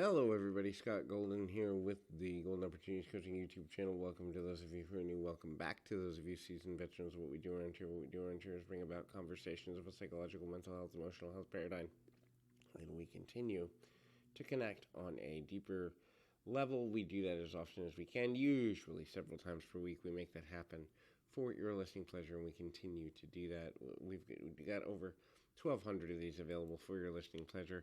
Hello, everybody. Scott Golden here with the Golden Opportunities Coaching YouTube channel. Welcome to those of you who are new. Welcome back to those of you seasoned veterans. What we do around here, is bring about conversations of a psychological, mental health, emotional health paradigm, and we continue to connect on a deeper level. We do that as often as we can, usually several times per week. We make that happen for your listening pleasure, and we continue to do that. We've got over 1,200 of these available for your listening pleasure.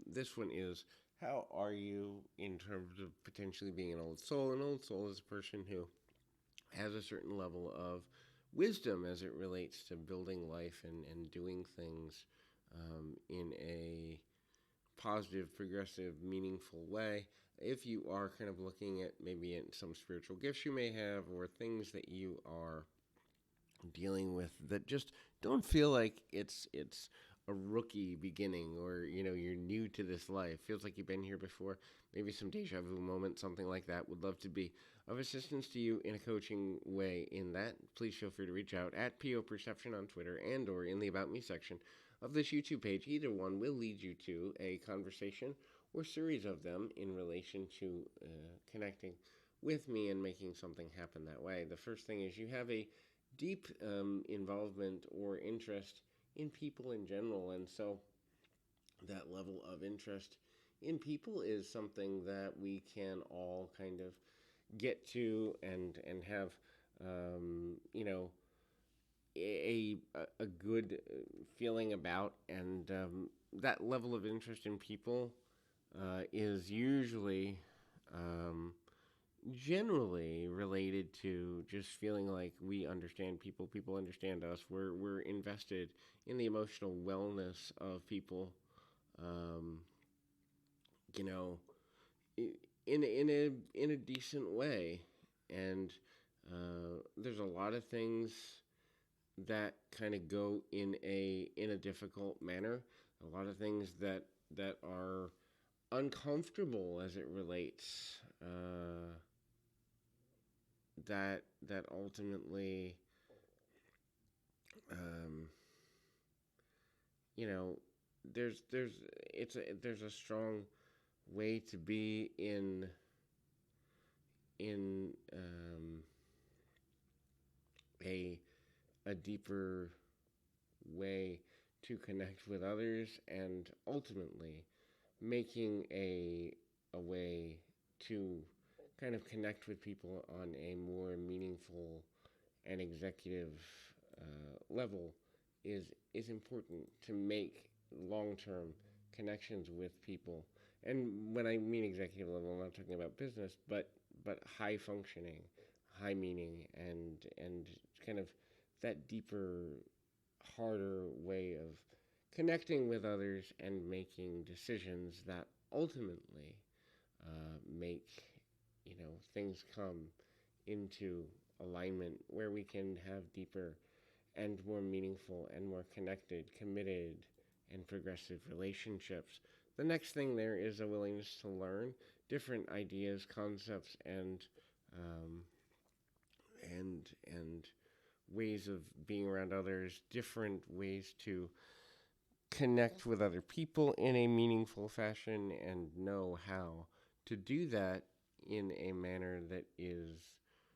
This one is, how are you in terms of potentially being an old soul? An old soul is a person who has a certain level of wisdom as it relates to building life and doing things in a positive, progressive, meaningful way. If you are kind of looking at maybe in some spiritual gifts you may have, or things that you are dealing with that just don't feel like it's a rookie beginning, or you're new to this life, feels like you've been here before, maybe some deja vu moment, something like that, would love to be of assistance to you in a coaching way in that, please feel free to reach out at PO Perception on Twitter and or in the About Me section of this YouTube page. Either one will lead you to a conversation or series of them in relation to connecting with me and making something happen that way. The first thing is, you have a deep involvement or interest in people in general, and so that level of interest in people is something that we can all kind of get to and have a good feeling about, and that level of interest in people is usually generally related to just feeling like we understand people, people understand us. We're invested in the emotional wellness of people. Um, you know, in a decent way, and there's a lot of things that kind of go in a difficult manner. A lot of things that are uncomfortable as it relates. That ultimately, um, you know, there's a strong way to be in a a deeper way to connect with others, and ultimately making a way to kind of connect with people on a more meaningful and executive level is important to make long-term connections with people. And when I mean executive level, I'm not talking about business, but high functioning, high meaning, and kind of that deeper, harder way of connecting with others and making decisions that ultimately make things come into alignment, where we can have deeper and more meaningful and more connected, committed, and progressive relationships. The next thing there is a willingness to learn different ideas, concepts, um, and ways of being around others, different ways to connect with other people in a meaningful fashion, and know how to do that in a manner that is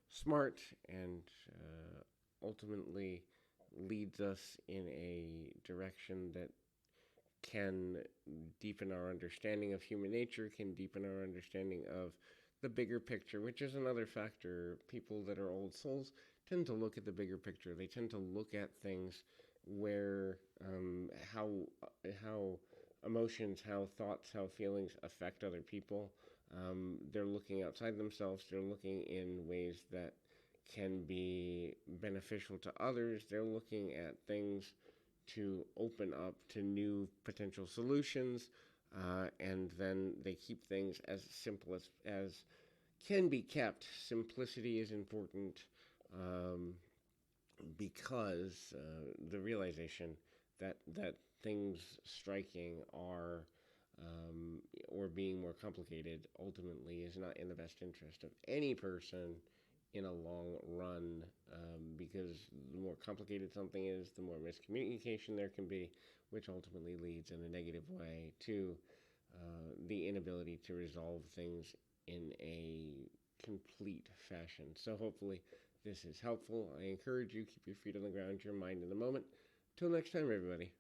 smart and ultimately leads us in a direction that can deepen our understanding of human nature, can deepen our understanding of the bigger picture, which is another factor. People that are old souls tend to look at the bigger picture. They tend to look at things where how emotions, how thoughts, how feelings affect other people. They're looking outside themselves. They're looking in ways that can be beneficial to others. They're looking at things to open up to new potential solutions, and then they keep things as simple as can be kept. Simplicity is important, because the realization that things striking are or being more complicated ultimately is not in the best interest of any person in a long run, because the more complicated something is, the more miscommunication there can be, which ultimately leads in a negative way to the inability to resolve things in a complete fashion. So hopefully this is helpful. I encourage you, keep your feet on the ground, your mind in the moment. Till next time, everybody.